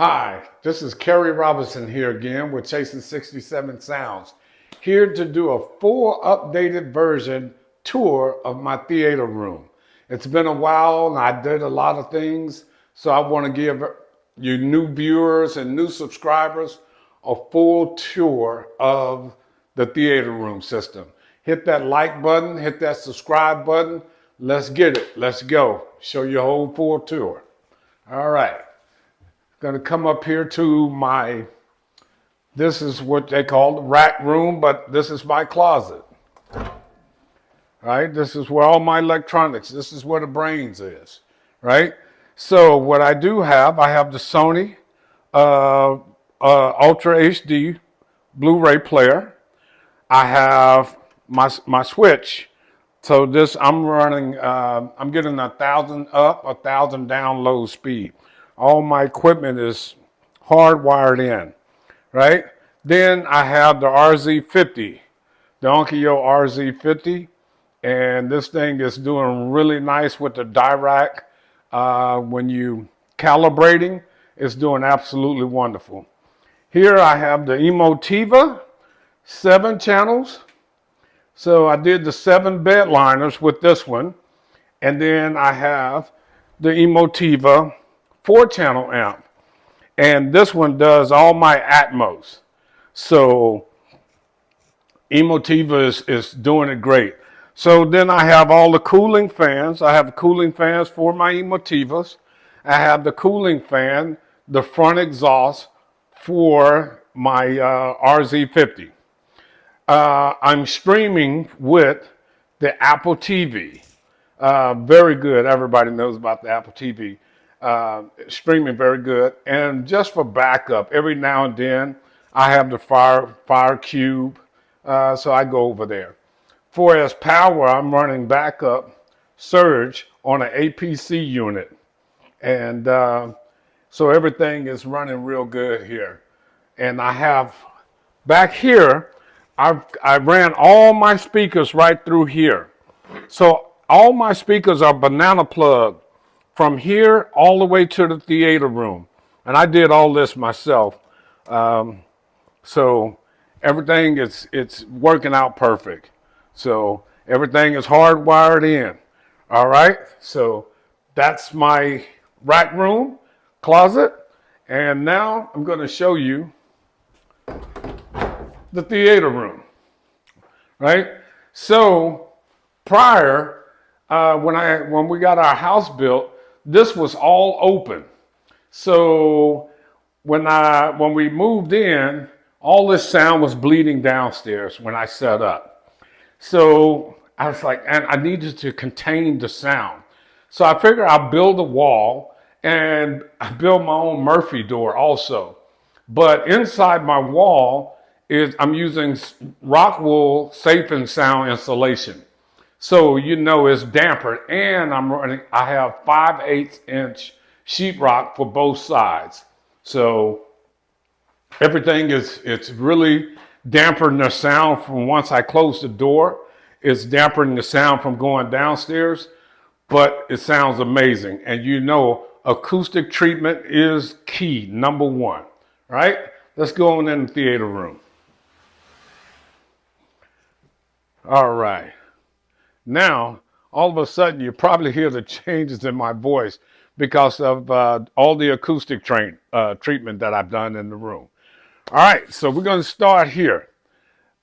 Hi, this is Kerry Robinson here again with Chasing 67 Sounds, here to do a full updated version tour of my theater room. It's been a while and I did a lot of things, so I want to give you new viewers and new subscribers a full tour of the theater room system. Hit that like button, hit that subscribe button. Let's get it. Let's go. Show you a whole full tour. All right. Going to come up here to this is what they call the rack room, but this is my closet. Right? This is where all my electronics, this is where the brains is. Right? So what I do have, I have the Sony Ultra HD Blu-ray player. I have my switch. So this, I'm running, I'm getting 1,000 up, 1,000 down low speed. All my equipment is hardwired in, right? Then I have the RZ50, the Onkyo RZ50, and this thing is doing really nice with the Dirac. When you calibrating, it's doing absolutely wonderful. Here I have the Emotiva, 7 channels. So I did the 7 bed liners with this one. And then I have the Emotiva 4-channel amp. And this one does all my Atmos. So Emotiva is doing it great. So then I have all the cooling fans. I have cooling fans for my Emotivas. I have the cooling fan, the front exhaust for my RZ50. I'm streaming with the Apple TV. Very good. Everybody knows about the Apple TV. Streaming very good. And just for backup, every now and then, I have the Fire Cube. So I go over there. For as power, I'm running backup Surge on an APC unit. And so everything is running real good here. And I have back here, I ran all my speakers right through here. So all my speakers are banana plugged from here all the way to the theater room. And I did all this myself. So everything it's working out perfect. So everything is hardwired in. All right. So that's my rack room, closet. And now I'm going to show you the theater room, right? So prior, when we got our house built, this was all open. So when we moved in, all this sound was bleeding downstairs when I set up. So I was like, and I needed to contain the sound. So I figured I'll build a wall and I build my own Murphy door also. But inside my wall, I'm using rock wool safe and sound insulation. So you know it's damper, and I have 5/8 inch sheetrock for both sides. So everything it's really dampening the sound from once I close the door. It's dampening the sound from going downstairs, but it sounds amazing. And you know acoustic treatment is key, number one, right? Let's go on in the theater room. All right. Now, all of a sudden, you probably hear the changes in my voice because of all the acoustic treatment that I've done in the room. All right, so we're going to start here.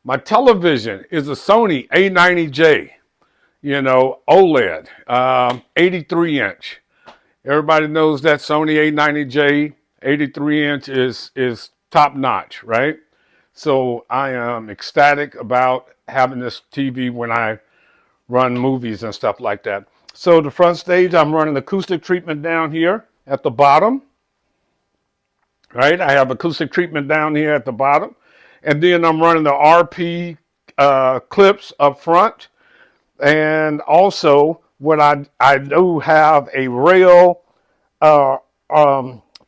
My television is a Sony A90J, OLED, 83 inch. Everybody knows that Sony A90J 83 inch is top notch, right? So I am ecstatic about having this TV when I run movies and stuff like that. So the front stage, I'm running acoustic treatment down here at the bottom, right? I have acoustic treatment down here at the bottom. And then I'm running the RP clips up front. And also what I do have a rail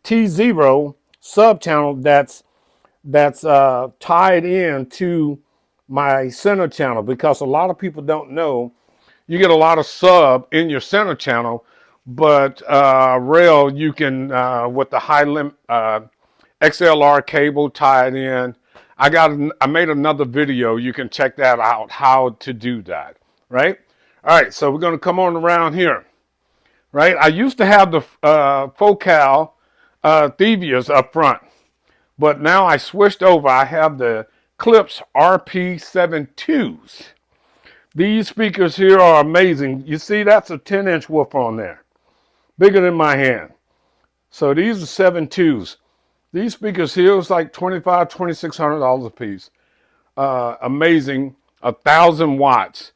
T0 sub channel that's tied in to my center channel, because a lot of people don't know you get a lot of sub in your center channel, but rail you can with the high limit XLR cable tied in. I made another video. You can check that out, how to do that, right? All right, so we're going to come on around here, right? I used to have the Focal Thevias up front, but now I switched over. I have the Clips RP72s. These speakers here are amazing. You see, that's a 10-inch woofer on there, bigger than my hand. So these are 7.2s. These speakers here is like $2,500, $2,600 a piece. Amazing, 1,000 watts.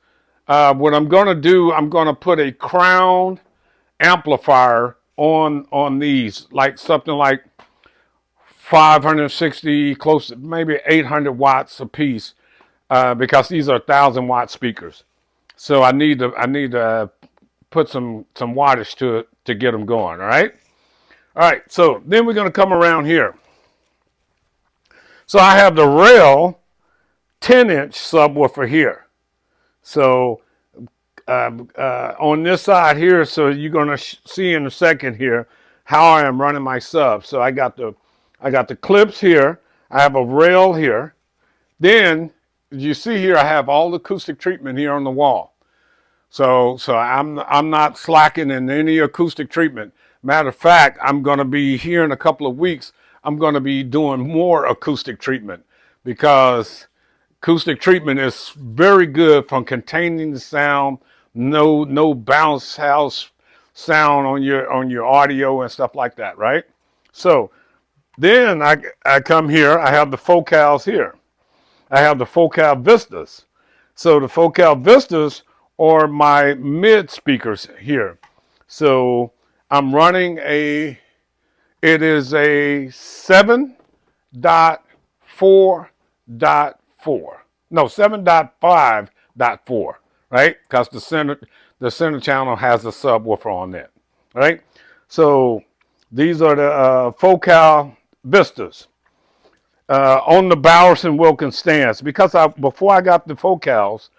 What I'm going to do, I'm going to put a crown amplifier on these, like something like 560, close to maybe 800 watts a piece, because these are 1,000-watt speakers. So I need to put some wattage to it to get them going. All right. All right. So then we're going to come around here. So I have the rail 10-inch subwoofer here. So on this side here, so you're going to see in a second here how I am running my sub. So I got the clips here. I have a rail here. Then you see here I have all the acoustic treatment here on the wall. So I'm not slacking in any acoustic treatment. Matter of fact, I'm going to be here in a couple of weeks. I'm going to be doing more acoustic treatment, because acoustic treatment is very good from containing the sound, no bounce house sound on your audio and stuff like that, right? So then I come here. I have the Focals here. I have the Focal Vistas. So the Focal Vistas are my mid speakers here. So I'm running it is a 7.4.4. No, 7.5.4, right? Because the center channel has a subwoofer on it, right? So these are the Focal Vistas. On the Bowers and Wilkins stands, because before I got the Focals,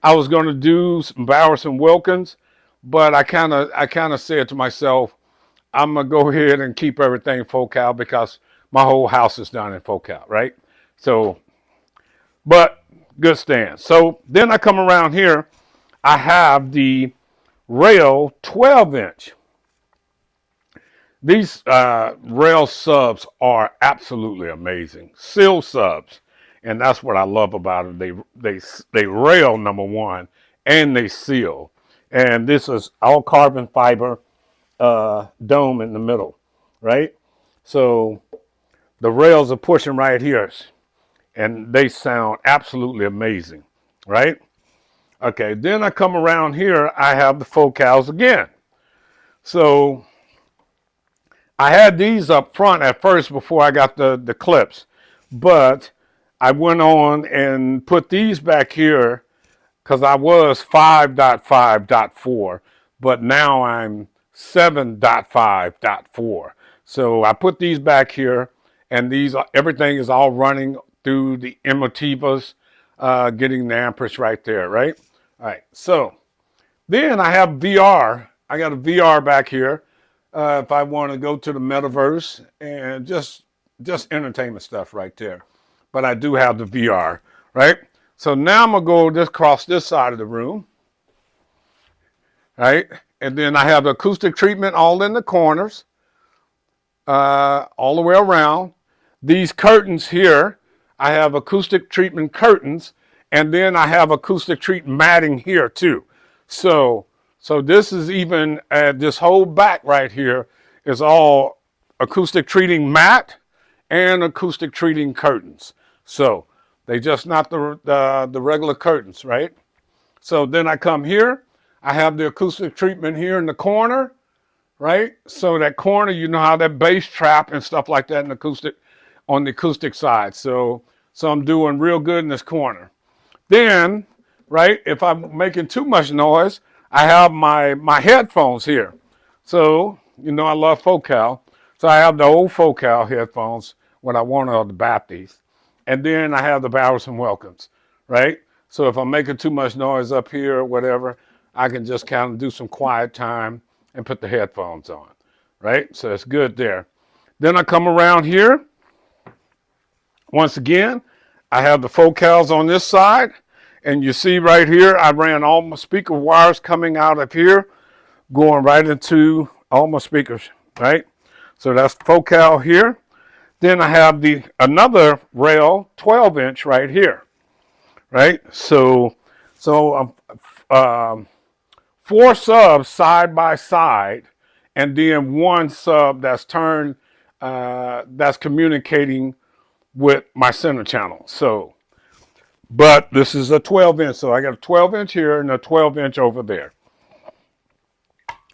I was going to do some Bowers and Wilkins, but I kind of said to myself, I'm gonna go ahead and keep everything Focal, because my whole house is done in Focal, right? So, but good stand. So then I come around here. I have the rail 12-inch. These rail subs are absolutely amazing. Seal subs, and that's what I love about them. They rail, number one, and they seal. And this is all carbon fiber dome in the middle, right? So the rails are pushing right here, and they sound absolutely amazing, right? Okay, then I come around here. I have the Focals again. So I had these up front at first before I got the clips, but I went on and put these back here because I was 5.5.4, but now I'm 7.5.4. So I put these back here, and everything is all running through the Emotivas, getting the amperage right there, right? All right, so then I have VR. I got a VR back here. If I want to go to the metaverse and just entertainment stuff right there. But I do have the VR, right? So now I'm going to go across this side of the room, right? And then I have the acoustic treatment all in the corners, all the way around. These curtains here, I have acoustic treatment curtains, and then I have acoustic treatment matting here too. So this is even, this whole back right here is all acoustic treating mat and acoustic treating curtains. So they just not the regular curtains, right? So then I come here. I have the acoustic treatment here in the corner, right? So that corner, you know how that bass trap and stuff like that in acoustic, on the acoustic side. So I'm doing real good in this corner. Then, right, if I'm making too much noise, I have my headphones here. So, you know, I love Focal. So I have the old Focal headphones when I want the Baptiste. And then I have the Bowers and Wilkins, right? So if I'm making too much noise up here or whatever, I can just kind of do some quiet time and put the headphones on, right? So it's good there. Then I come around here. Once again, I have the focals on this side, and you see right here, I ran all my speaker wires coming out of here, going right into all my speakers, right? So that's focal here. Then I have another rail, 12-inch right here, right? So 4 subs side by side, and then 1 sub that's turned, that's communicating with my center channel. So, but this is a 12-inch, so I got a 12-inch here and a 12-inch over there.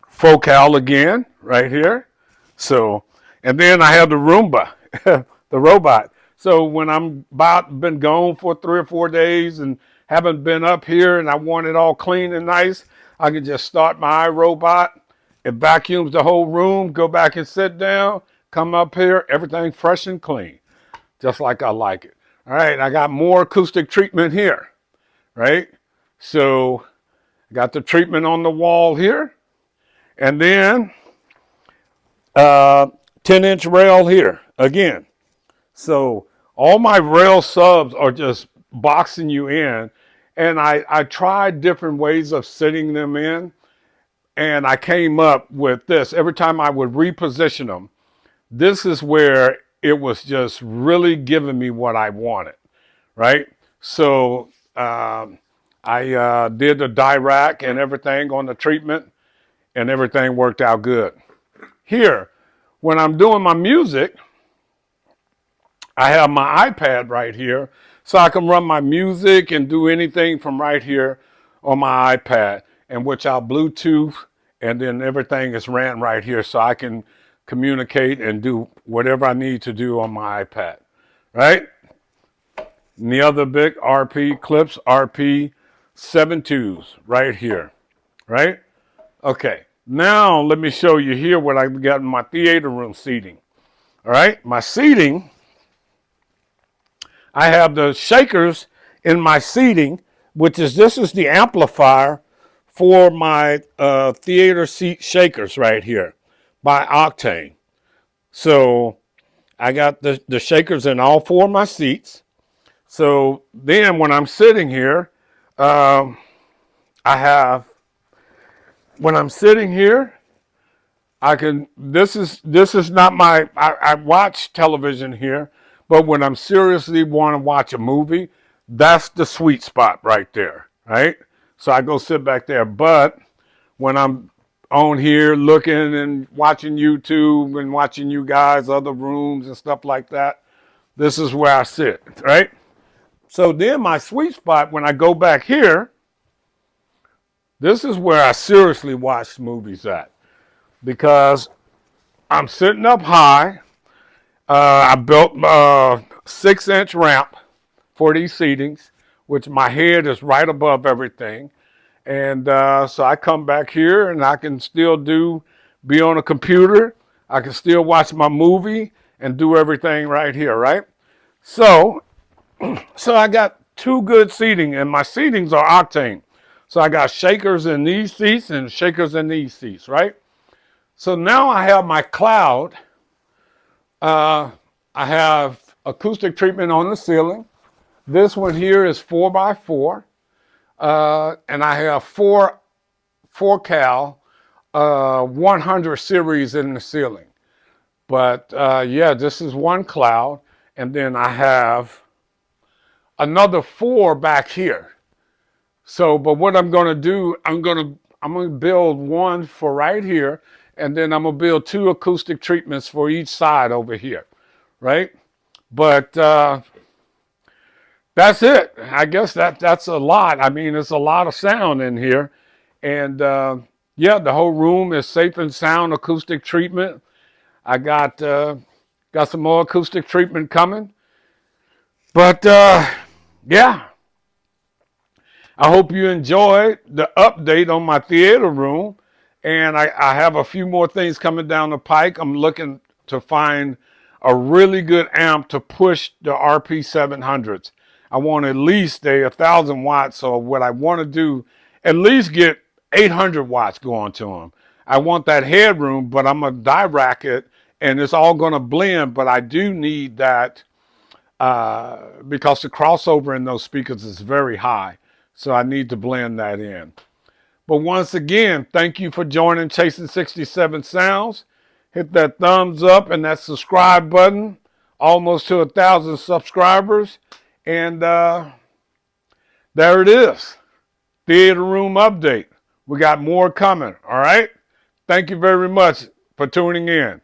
Focal again, right here. So, and then I have the Roomba, the robot. So when I'm been gone for 3 or 4 days and haven't been up here and I want it all clean and nice, I can just start my iRobot. It vacuums the whole room, go back and sit down, come up here, everything fresh and clean, just like I like it. All right, I got more acoustic treatment here, right? So I got the treatment on the wall here, and then 10-inch rail here again. So all my rail subs are just boxing you in, and I tried different ways of sitting them in, and I came up with this. Every time I would reposition them, this is where it was just really giving me what I wanted, right? So I did the die rack and everything on the treatment, and everything worked out good. Here, when I'm doing my music, I have my iPad right here, so I can run my music and do anything from right here on my iPad, and which I'll Bluetooth, and then everything is ran right here, so I can communicate and do whatever I need to do on my iPad, right? And the other big RP clips, RP 7.2s right here, right? Okay, now let me show you here what I've got in my theater room seating. All right, my seating, I have the shakers in my seating, which is, this is the amplifier for my theater seat shakers right here by Octane. So I got the shakers in all 4 of my seats. So then when I'm sitting here, I have, when I'm sitting here, I can, this is not my, I watch television here, but when I'm seriously want to watch a movie, that's the sweet spot right there, right? So I go sit back there. But when I'm on here looking and watching YouTube and watching you guys, other rooms and stuff like that, this is where I sit, right? So then my sweet spot, when I go back here, this is where I seriously watch movies at, because I'm sitting up high. I built a 6-inch ramp for these seatings, which my head is right above everything. And so I come back here and I can still be on a computer. I can still watch my movie and do everything right here, right? So I got 2 good seating, and my seatings are Octane. So I got shakers in these seats and shakers in these seats, right? So now I have my cloud. I have acoustic treatment on the ceiling. This one here is 4x4. And I have 4 cal 100 series in the ceiling. But yeah, this is 1 cloud. And then I have another 4 back here. So, but what I'm going to do, I'm going to build 1 for right here, and then I'm going to build 2 acoustic treatments for each side over here, right? But that's it. I guess that's a lot. I mean, it's a lot of sound in here. And yeah, the whole room is safe and sound acoustic treatment. I got some more acoustic treatment coming. But yeah, I hope you enjoyed the update on my theater room. And I have a few more things coming down the pike. I'm looking to find a really good amp to push the RP 700s. I want at least 1,000 watts. So what I want to do, at least get 800 watts going to them. I want that headroom, but I'm going to die rack it, and it's all going to blend, but I do need that because the crossover in those speakers is very high. So I need to blend that in. But once again, thank you for joining Chasing 67 Sounds. Hit that thumbs up and that subscribe button. Almost to 1,000 subscribers. And there it is. Theater room update. We got more coming. All right. Thank you very much for tuning in.